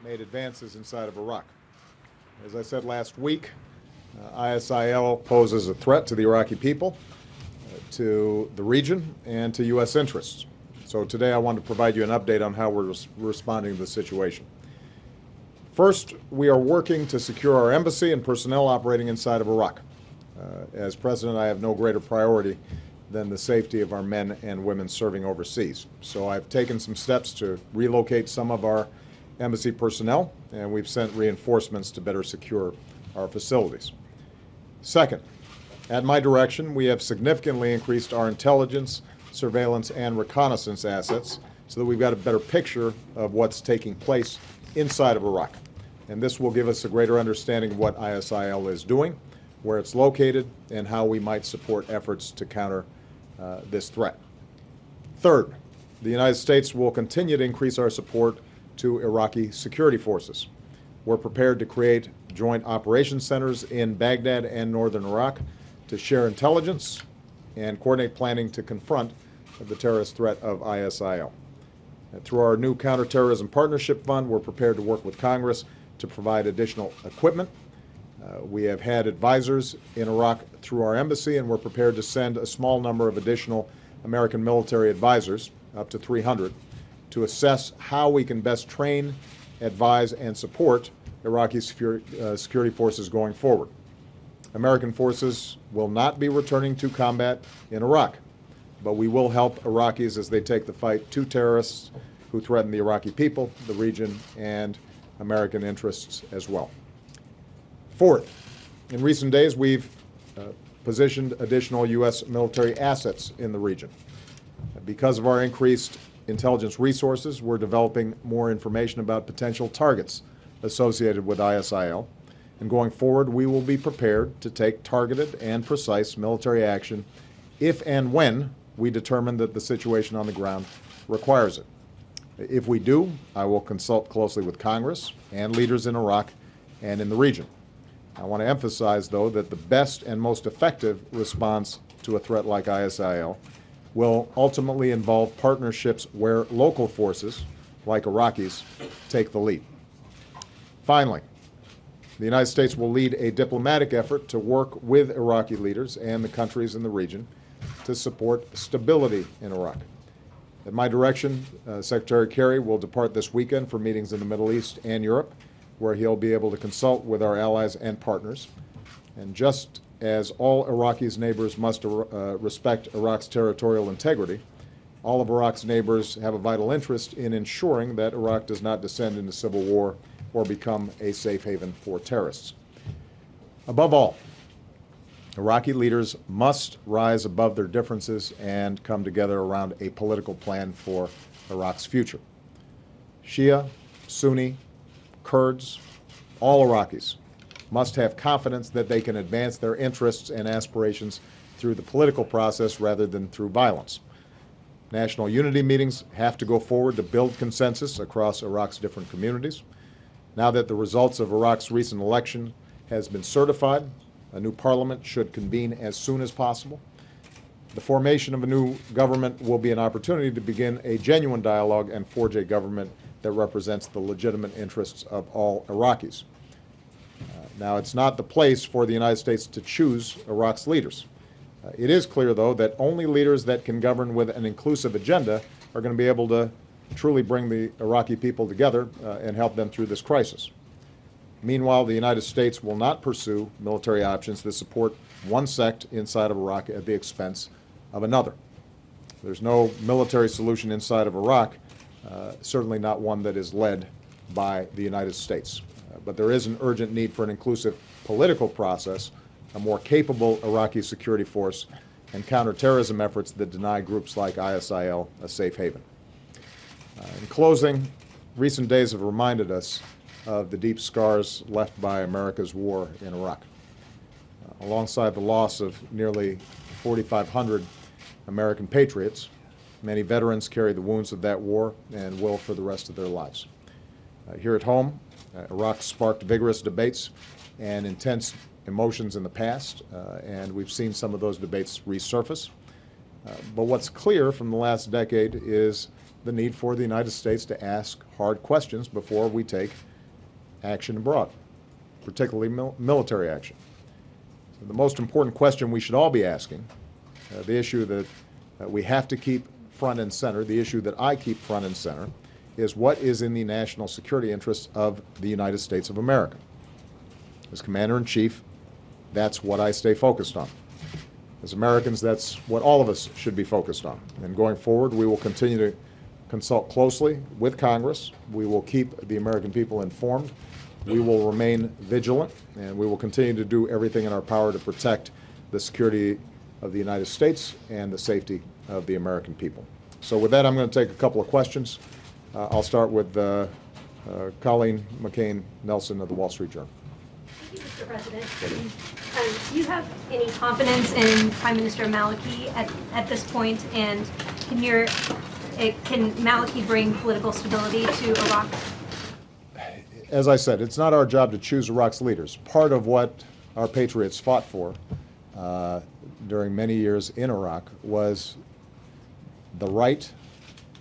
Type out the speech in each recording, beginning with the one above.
made advances inside of Iraq. As I said last week, ISIL poses a threat to the Iraqi people, to the region, and to U.S. interests. So today I want to provide you an update on how we're responding to the situation. First, we are working to secure our embassy and personnel operating inside of Iraq. As president, I have no greater priority than the safety of our men and women serving overseas. So I've taken some steps to relocate some of our embassy personnel, and we've sent reinforcements to better secure our facilities. Second, at my direction, we have significantly increased our intelligence, surveillance, and reconnaissance assets so that we've got a better picture of what's taking place inside of Iraq. And this will give us a greater understanding of what ISIL is doing, where it's located, and how we might support efforts to counter this threat. Third, the United States will continue to increase our support to Iraqi security forces. We're prepared to create joint operations centers in Baghdad and northern Iraq to share intelligence and coordinate planning to confront the terrorist threat of ISIL. And through our new Counterterrorism Partnership Fund, we're prepared to work with Congress to provide additional equipment. We have had advisors in Iraq through our embassy, and we're prepared to send a small number of additional American military advisors, up to 300, to assess how we can best train, advise, and support Iraqi security forces going forward. American forces will not be returning to combat in Iraq, but we will help Iraqis as they take the fight to terrorists who threaten the Iraqi people, the region, and American interests as well. Fourth, in recent days, we've positioned additional U.S. military assets in the region. Because of our increased intelligence resources, we're developing more information about potential targets associated with ISIL. And going forward, we will be prepared to take targeted and precise military action if and when we determine that the situation on the ground requires it. If we do, I will consult closely with Congress and leaders in Iraq and in the region. I want to emphasize, though, that the best and most effective response to a threat like ISIL will ultimately involve partnerships where local forces, like Iraqis, take the lead. Finally, the United States will lead a diplomatic effort to work with Iraqi leaders and the countries in the region to support stability in Iraq. At my direction, Secretary Kerry will depart this weekend for meetings in the Middle East and Europe, where he'll be able to consult with our allies and partners. And just as all Iraqis' neighbors must respect Iraq's territorial integrity, all of Iraq's neighbors have a vital interest in ensuring that Iraq does not descend into civil war or become a safe haven for terrorists. Above all, Iraqi leaders must rise above their differences and come together around a political plan for Iraq's future. Shia, Sunni, Kurds, all Iraqis must have confidence that they can advance their interests and aspirations through the political process rather than through violence. National unity meetings have to go forward to build consensus across Iraq's different communities. Now that the results of Iraq's recent election has been certified, a new parliament should convene as soon as possible. The formation of a new government will be an opportunity to begin a genuine dialogue and forge a government that represents the legitimate interests of all Iraqis. Now, it's not the place for the United States to choose Iraq's leaders. It is clear, though, that only leaders that can govern with an inclusive agenda are going to be able to truly bring the Iraqi people together and help them through this crisis. Meanwhile, the United States will not pursue military options that support one sect inside of Iraq at the expense of another. There's no military solution inside of Iraq, certainly not one that is led by the United States. But there is an urgent need for an inclusive political process, a more capable Iraqi security force, and counterterrorism efforts that deny groups like ISIL a safe haven. In closing, recent days have reminded us of the deep scars left by America's war in Iraq. Alongside the loss of nearly 4,500 American patriots, many veterans carry the wounds of that war and will for the rest of their lives. Here at home, Iraq sparked vigorous debates and intense emotions in the past, and we've seen some of those debates resurface. But what's clear from the last decade is the need for the United States to ask hard questions before we take action abroad, particularly military action. So the most important question we should all be asking, the issue that we have to keep front and center, the issue that I keep front and center, is what is in the national security interests of the United States of America. As Commander-in-Chief, that's what I stay focused on. As Americans, that's what all of us should be focused on. And going forward, we will continue to consult closely with Congress. We will keep the American people informed. We will remain vigilant, and we will continue to do everything in our power to protect the security of the United States and the safety of the American people. So with that, I'm going to take a couple of questions. I'll start with Colleen McCain-Nelson of the Wall Street Journal. Thank you, Mr. President. Do you have any confidence in Prime Minister Maliki at this point, and can Maliki bring political stability to Iraq? As I said, it's not our job to choose Iraq's leaders. Part of what our patriots fought for during many years in Iraq was the right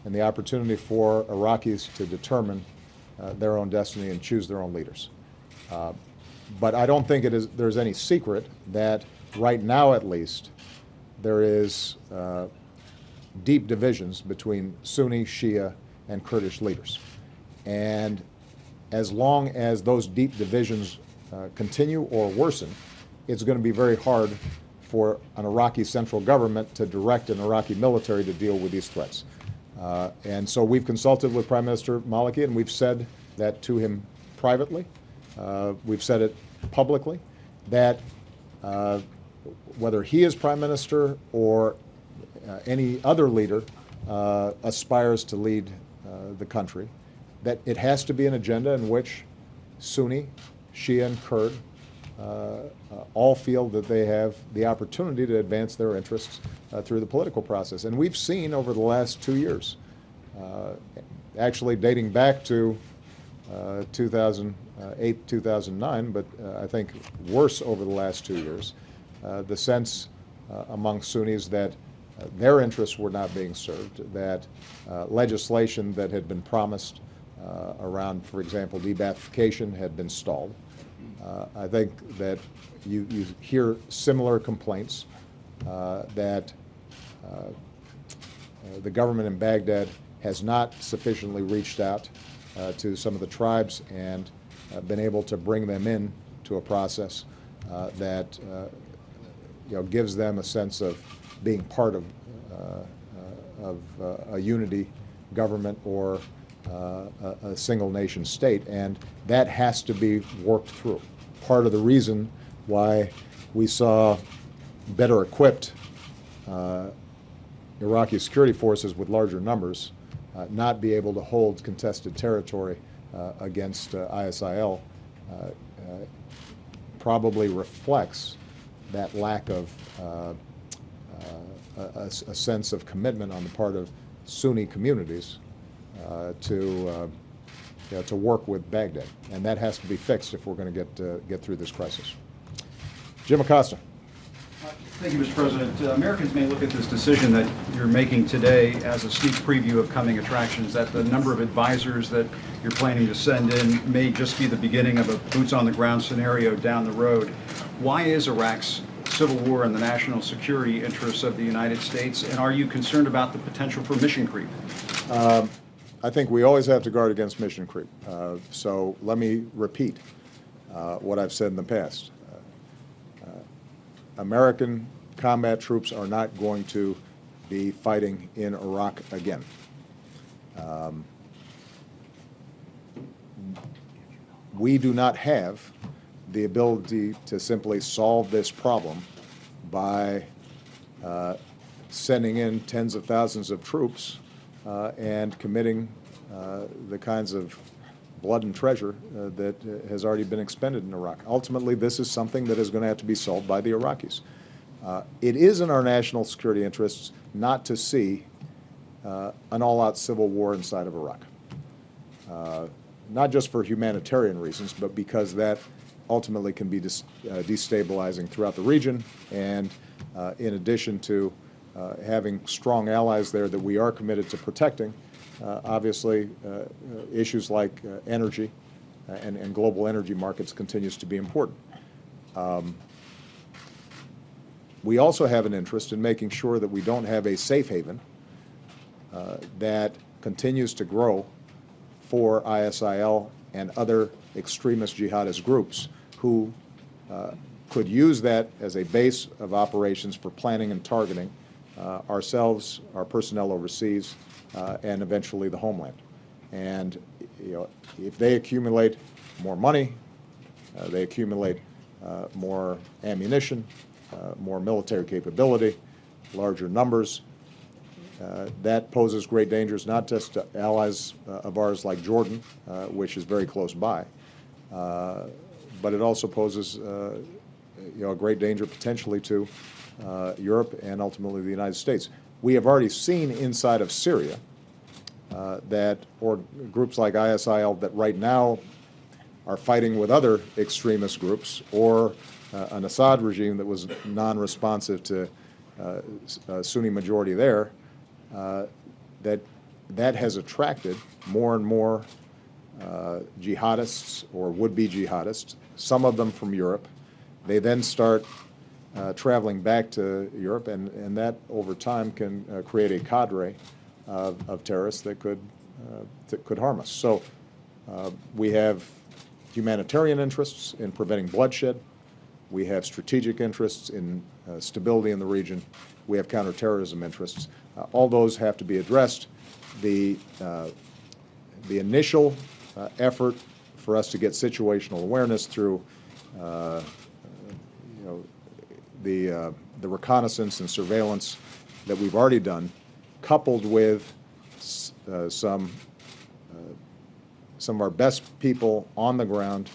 and the opportunity for Iraqis to determine their own destiny and choose their own leaders. But I don't think there's any secret that right now, at least, there is deep divisions between Sunni, Shia, and Kurdish leaders. And as long as those deep divisions continue or worsen, it's going to be very hard for an Iraqi central government to direct an Iraqi military to deal with these threats. And so we've consulted with Prime Minister Maliki, and we've said that to him privately. We've said it publicly, that whether he is Prime Minister or any other leader aspires to lead the country, that it has to be an agenda in which Sunni, Shia, and Kurd all feel that they have the opportunity to advance their interests through the political process. And we've seen over the last 2 years, actually dating back to 2008, 2009, but I think worse over the last 2 years, the sense among Sunnis that their interests were not being served, that legislation that had been promised around, for example, de-Ba'athification had been stalled. I think that you hear similar complaints that the government in Baghdad has not sufficiently reached out to some of the tribes and been able to bring them in to a process that gives them a sense of being part of a unity government or a single nation state, and that has to be worked through. Part of the reason why we saw better equipped Iraqi security forces with larger numbers not be able to hold contested territory against ISIL probably reflects that lack of a sense of commitment on the part of Sunni communities to work with Baghdad, and that has to be fixed if we're going to get through this crisis. Jim Acosta. Thank you, Mr. President. Americans may look at this decision that you're making today as a sneak preview of coming attractions, that the number of advisors that you're planning to send in may just be the beginning of a boots-on-the-ground scenario down the road. Why is Iraq's civil war in the national security interests of the United States, and are you concerned about the potential for mission creep? I think we always have to guard against mission creep. So let me repeat what I've said in the past. American combat troops are not going to be fighting in Iraq again. We do not have the ability to simply solve this problem by sending in tens of thousands of troops and committing the kinds of blood and treasure that has already been expended in Iraq. Ultimately, this is something that is going to have to be solved by the Iraqis. It is in our national security interests not to see an all-out civil war inside of Iraq. Not just for humanitarian reasons, but because that ultimately can be destabilizing throughout the region, and in addition to having strong allies there that we are committed to protecting, obviously, issues like energy and global energy markets continues to be important. We also have an interest in making sure that we don't have a safe haven that continues to grow for ISIL and other extremist jihadist groups who could use that as a base of operations for planning and targeting ourselves, our personnel overseas, and eventually the homeland. And if they accumulate more money, they accumulate more ammunition, more military capability, larger numbers, that poses great dangers not just to allies of ours like Jordan, which is very close by, but it also poses a great danger potentially to Europe and ultimately the United States. We have already seen inside of Syria or groups like ISIL that right now are fighting with other extremist groups, or an Assad regime that was non-responsive to Sunni majority there, that has attracted more and more jihadists or would-be jihadists, some of them from Europe. They then start traveling back to Europe, and that over time can create a cadre of terrorists that could harm us. So we have humanitarian interests in preventing bloodshed. We have strategic interests in stability in the region. We have counterterrorism interests. All those have to be addressed. The initial effort for us to get situational awareness through the reconnaissance and surveillance that we've already done, coupled with some of our best people on the ground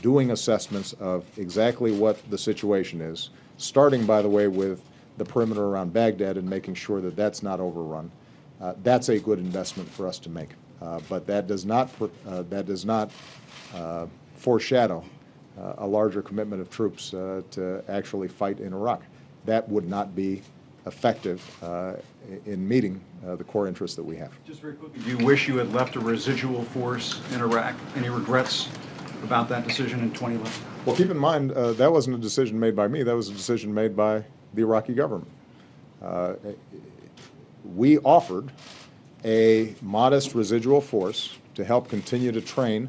doing assessments of exactly what the situation is, starting, by the way, with the perimeter around Baghdad and making sure that that's not overrun. That's a good investment for us to make, but that does not foreshadow a larger commitment of troops to actually fight in Iraq. That would not be effective in meeting the core interests that we have. Just very quickly, do you wish you had left a residual force in Iraq? Any regrets about that decision in 2011? Well, keep in mind, that wasn't a decision made by me. That was a decision made by the Iraqi government. We offered a modest residual force to help continue to train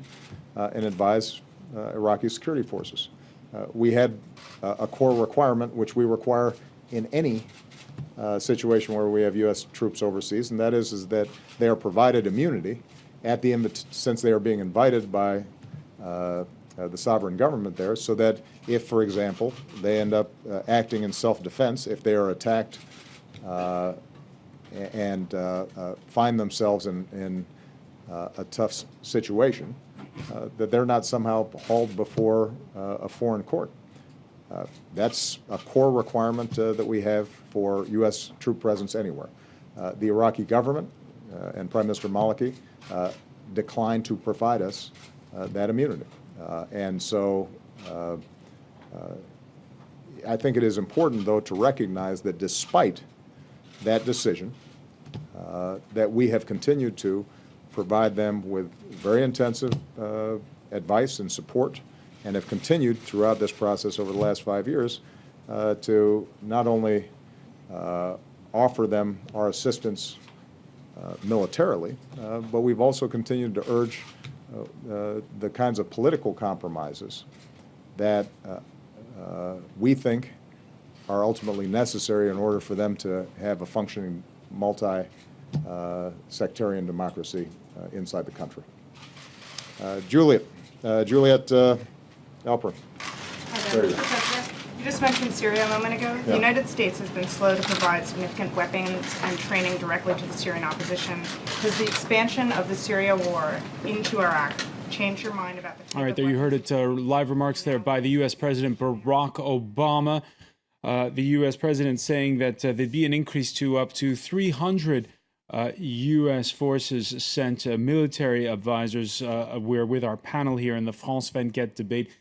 and advise Iraqi security forces. We had a core requirement, which we require in any situation where we have U.S. troops overseas, and that is that they are provided immunity at the since they are being invited by the sovereign government there, so that if, for example, they end up acting in self-defense, if they are attacked and find themselves in a tough situation, that they're not somehow hauled before a foreign court. That's a core requirement that we have for U.S. troop presence anywhere. The Iraqi government and Prime Minister Maliki declined to provide us that immunity. And so I think it is important, though, to recognize that despite that decision, that we have continued to provide them with very intensive advice and support, and have continued throughout this process over the last 5 years to not only offer them our assistance militarily, but we've also continued to urge the kinds of political compromises that we think are ultimately necessary in order for them to have a functioning multi-sectarian democracy inside the country. Juliet Alperin. You just mentioned Syria a moment ago. Yeah. The United States has been slow to provide significant weapons and training directly to the Syrian opposition. Has the expansion of the Syria war into Iraq changed your mind about the type All right, of there you heard weapons? it, live remarks there by the U.S. President Barack Obama. The U.S. President saying that there'd be an increase to up to 300 U.S. forces sent military advisors. We're with our panel here in the France24 Debate